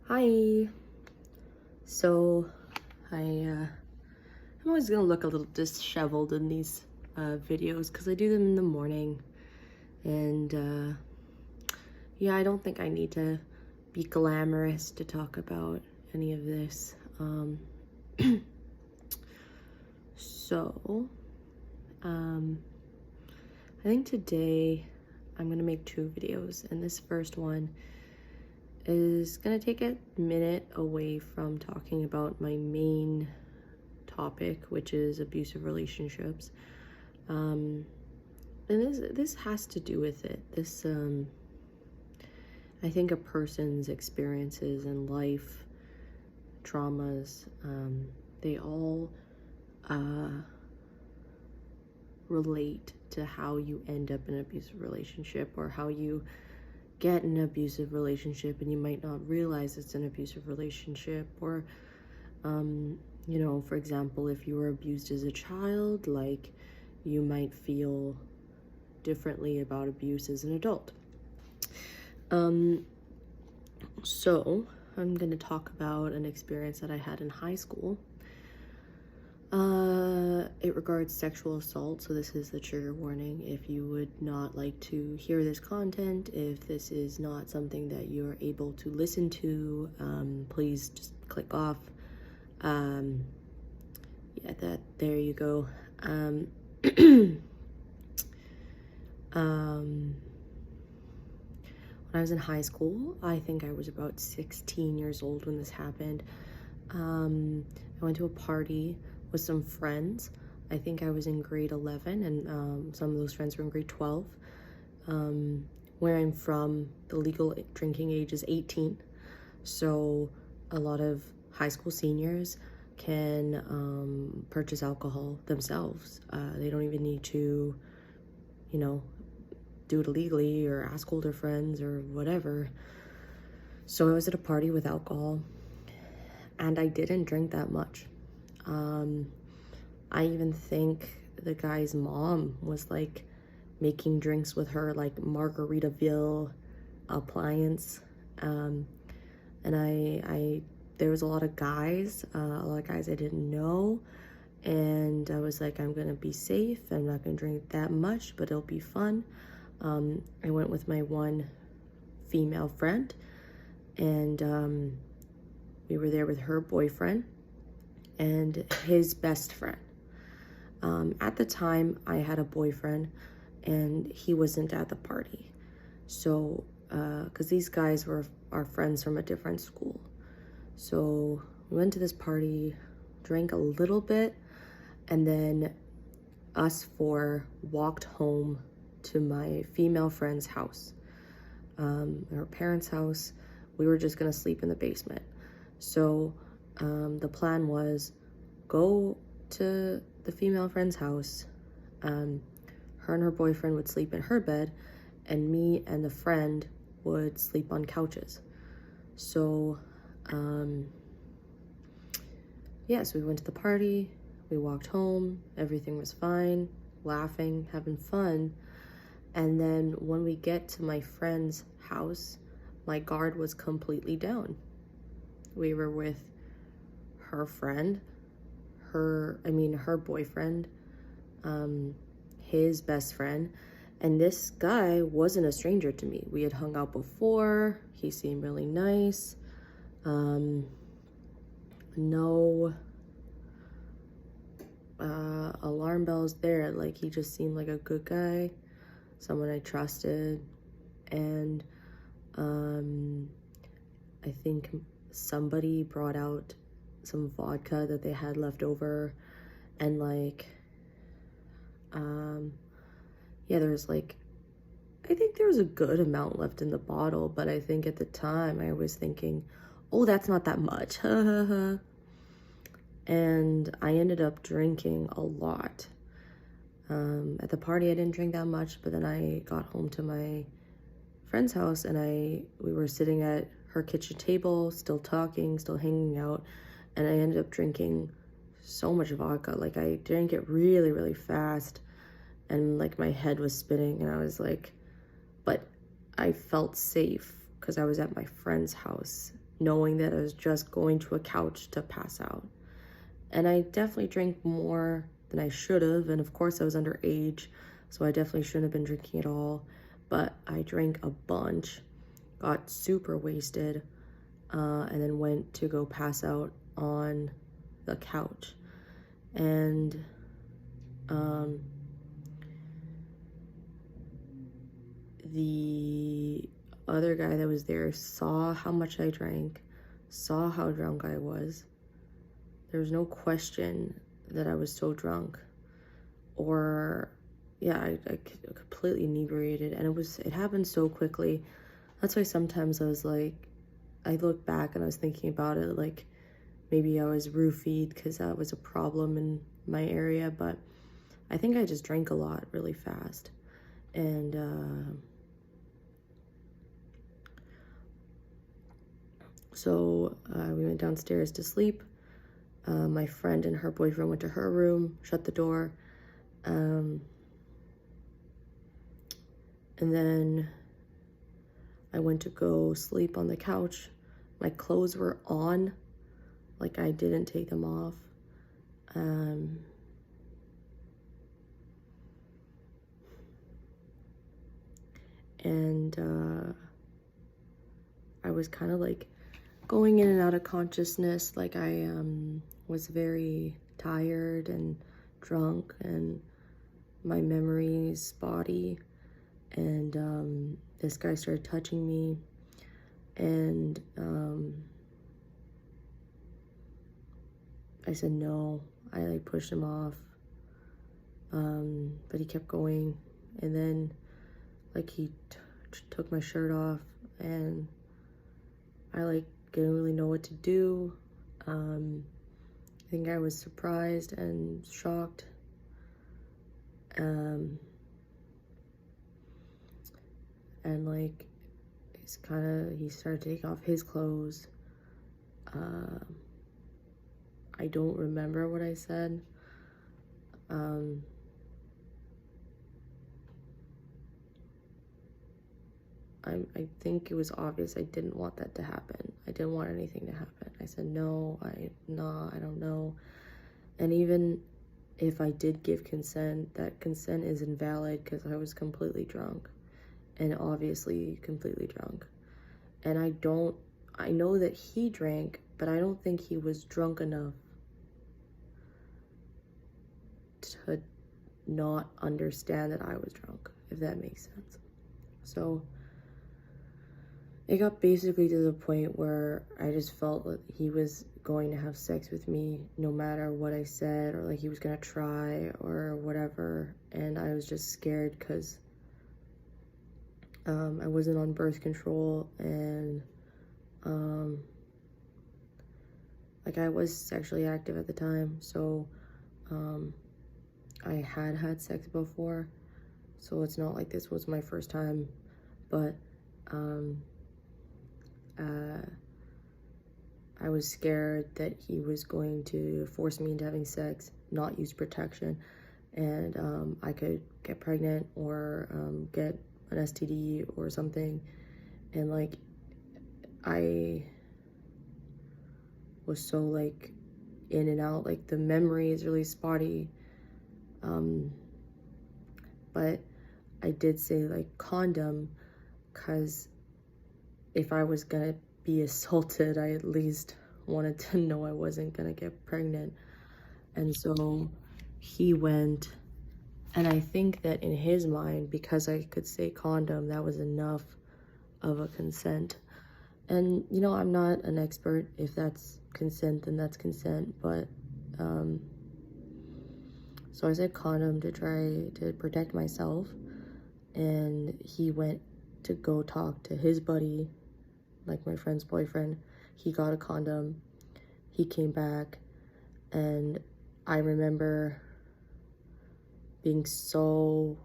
Hi. So I'm always gonna look a little disheveled in these videos because I do them in the morning, and yeah, I don't think I need to be glamorous to talk about any of this. So I think today I'm gonna make two videos, and this first one is gonna take a minute away from talking about my main topic, which is abusive relationships. And this has to do with it. I think a person's experiences in life, traumas, they all relate to how you end up in an abusive relationship, or how you get an abusive relationship and you might not realize it's an abusive relationship. Or for example, if you were abused as a child, like, you might feel differently about abuse as an adult. So I'm going to talk about an experience that I had in high school. It regards sexual assault, so this is the trigger warning. If you would not like to hear this content, if this is not something that you're able to listen to, please just click off. There you go. When I was in high school, I think I was about 16 years old when this happened. I went to a party with some friends. I think I was in grade 11, and some of those friends were in grade 12. Where I'm from, the legal drinking age is 18. So a lot of high school seniors can purchase alcohol themselves. They don't even need to, do it illegally or ask older friends or whatever. So I was at a party with alcohol, and I didn't drink that much. I even think the guy's mom was like making drinks with her, like Margaritaville appliance. And there was a lot of guys I didn't know. And I was like, I'm gonna be safe. I'm not gonna drink that much, but it'll be fun. I went with my one female friend, and we were there with her boyfriend and his best friend. At the time, I had a boyfriend, and he wasn't at the party. So, because these guys were our friends from a different school. So we went to this party, drank a little bit, and then us four walked home to my female friend's house, her parents' house. We were just gonna sleep in the basement. So the plan was go to the female friend's house. Her and her boyfriend would sleep in her bed, and me and the friend would sleep on couches. So so we went to the party, we walked home, everything was fine, laughing, having fun. And then when we get to my friend's house, my guard was completely down. We were with her friend, her boyfriend, his best friend, and this guy wasn't a stranger to me. We had hung out before. He seemed really nice. No alarm bells there. Like, he just seemed like a good guy, someone I trusted. And I think somebody brought out some vodka that they had left over, and there was I think there was a good amount left in the bottle, but I think at the time I was thinking, oh, that's not that much. And I ended up drinking a lot. At the party, I didn't drink that much, but then I got home to my friend's house, and we were sitting at her kitchen table, still talking, still hanging out, and I ended up drinking so much vodka. Like, I drank it really, really fast, and my head was spinning, and I was like, but I felt safe because I was at my friend's house, knowing that I was just going to a couch to pass out. And I definitely drank more than I should have. And of course, I was underage, so I definitely shouldn't have been drinking at all. But I drank a bunch, got super wasted, and then went to go pass out on the couch. And the other guy that was there saw how much I drank, saw how drunk I was. There was no question that I was so drunk, or yeah, I completely inebriated, and it happened so quickly. That's why sometimes I was like, I look back and I was thinking about it, like maybe I was roofied because that was a problem in my area, but I think I just drank a lot really fast. And so we went downstairs to sleep. My friend and her boyfriend went to her room, shut the door. And then I went to go sleep on the couch. My clothes were on, like I didn't take them off. And I was kind of like going in and out of consciousness, like I was very tired and drunk, and my memory's spotty. And this guy started touching me, and I said no. I like pushed him off, but he kept going, and then like he took my shirt off, and I like didn't really know what to do. I think I was surprised and shocked. And like he started taking off his clothes. I don't remember what I said. I think it was obvious I didn't want that to happen. I didn't want anything to happen. I said, no, I don't know. And even if I did give consent, that consent is invalid because I was completely drunk, and obviously completely drunk. And I know that he drank, but I don't think he was drunk enough to not understand that I was drunk, if that makes sense. So it got basically to the point where I just felt like he was going to have sex with me no matter what I said, or like he was gonna try or whatever. And I was just scared because I wasn't on birth control, and like I was sexually active at the time, so I had sex before, so it's not like this was my first time. But I was scared that he was going to force me into having sex, not use protection, and I could get pregnant or get an STD or something. And like I was so like in and out, like the memory is really spotty. But I did say like condom, because if I was gonna be assaulted, I at least wanted to know I wasn't gonna get pregnant. And so he went, and I think that in his mind, because I could say condom, that was enough of a consent. And you know, I'm not an expert. If that's consent, then that's consent. But so I said condom to try to protect myself, and he went to go talk to his buddy, like my friend's boyfriend. He got a condom. He came back, and I remember being so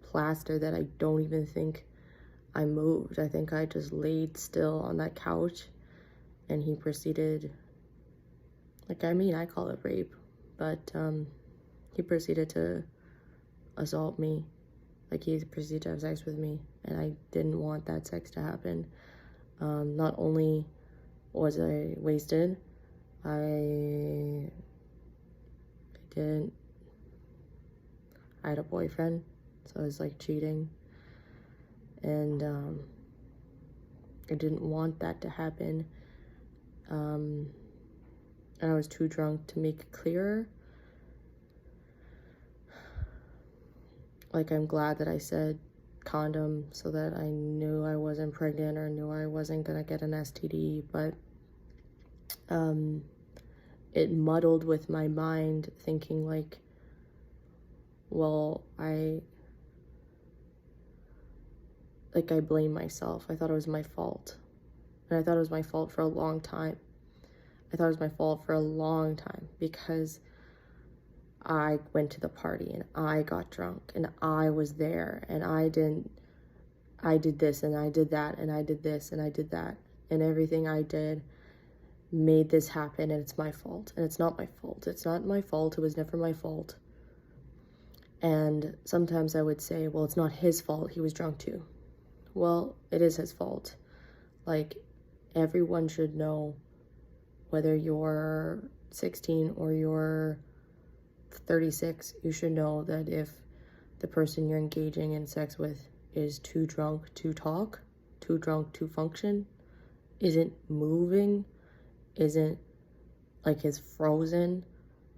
plastered that I don't even think I moved. I think I just laid still on that couch, and he proceeded, like, I mean, I call it rape, but he proceeded to assault me. Like, he proceeded to have sex with me, and I didn't want that sex to happen. Not only Was I wasted? I didn't. I had a boyfriend, so I was like cheating. And I didn't want that to happen. And I was too drunk to make it clearer. Like, I'm glad that I said condom so that I knew I wasn't pregnant or knew I wasn't gonna get an STD, but it muddled with my mind thinking like, well, I blame myself. I thought it was my fault. And I thought it was my fault for a long time. I thought it was my fault for a long time because I went to the party and I got drunk and I was there and I did this and I did that and I did this and I did that. And everything I did made this happen and it's my fault. And it's not my fault. It's not my fault. It was never my fault. And sometimes I would say, well, it's not his fault. He was drunk too. Well, it is his fault. Like, everyone should know, whether you're 16 or you're 36, you should know that if the person you're engaging in sex with is too drunk to talk, too drunk to function, isn't moving, isn't like is frozen,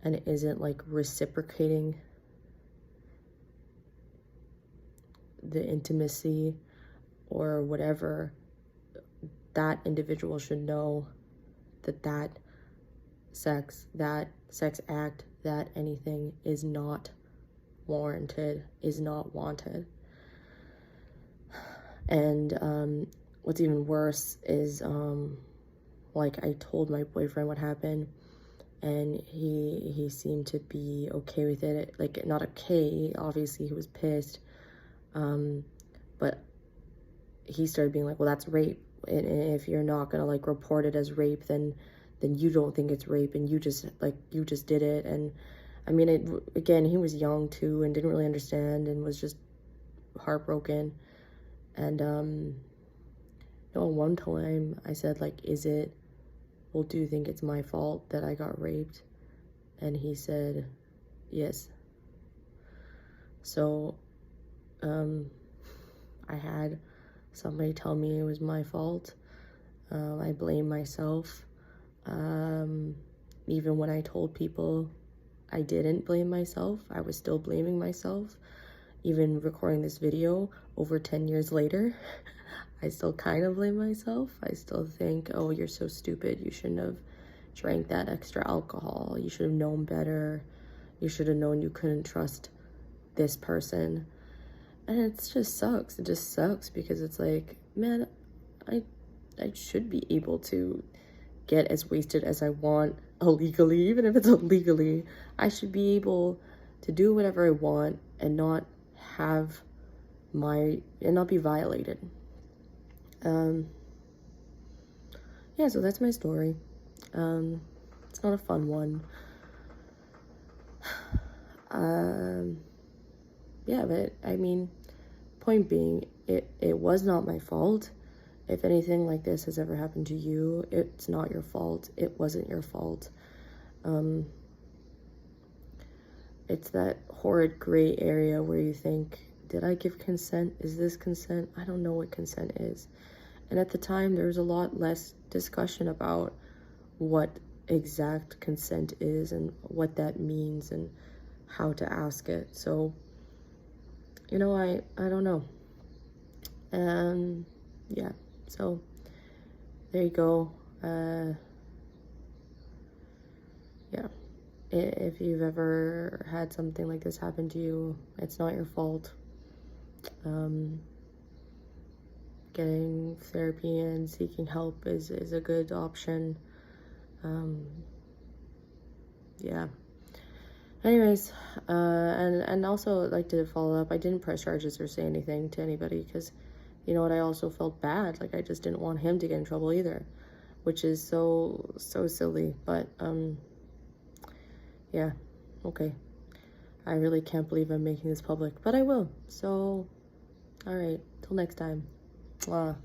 and isn't like reciprocating the intimacy or whatever, that individual should know that sex act, that anything is not warranted, is not wanted. And what's even worse is like, I told my boyfriend what happened and he seemed to be okay with it. Like, not okay, obviously he was pissed, but he started being like, well, that's rape, and if you're not gonna like report it as rape, then you don't think it's rape, and you just did it. And I mean, again, he was young too and didn't really understand and was just heartbroken. And one time I said, like, well, do you think it's my fault that I got raped? And he said, yes. So I had somebody tell me it was my fault. I blame myself. Even when I told people I didn't blame myself, I was still blaming myself. Even recording this video over 10 years later, I still kind of blame myself. I still think, oh, you're so stupid. You shouldn't have drank that extra alcohol. You should have known better. You should have known you couldn't trust this person. And it just sucks. It just sucks because it's like, man, I should be able to get as wasted as I want illegally. Even if it's illegally, I should be able to do whatever I want and not be violated. Yeah, so that's my story. It's not a fun one. Yeah, but I mean, point being, it was not my fault. If anything like this has ever happened to you, it's not your fault. It wasn't your fault. It's that horrid gray area where you think, did I give consent? Is this consent? I don't know what consent is. And at the time, there was a lot less discussion about what exact consent is and what that means and how to ask it. So, I don't know. Yeah, so there you go. Yeah, if you've ever had something like this happen to you, it's not your fault. Getting therapy and seeking help is a good option. Yeah. Anyways, and also I'd like to follow up. I didn't press charges or say anything to anybody because, you know what, I also felt bad. Like, I just didn't want him to get in trouble either, which is so silly. But yeah, okay. I really can't believe I'm making this public, but I will. So, all right, till next time. Mwah.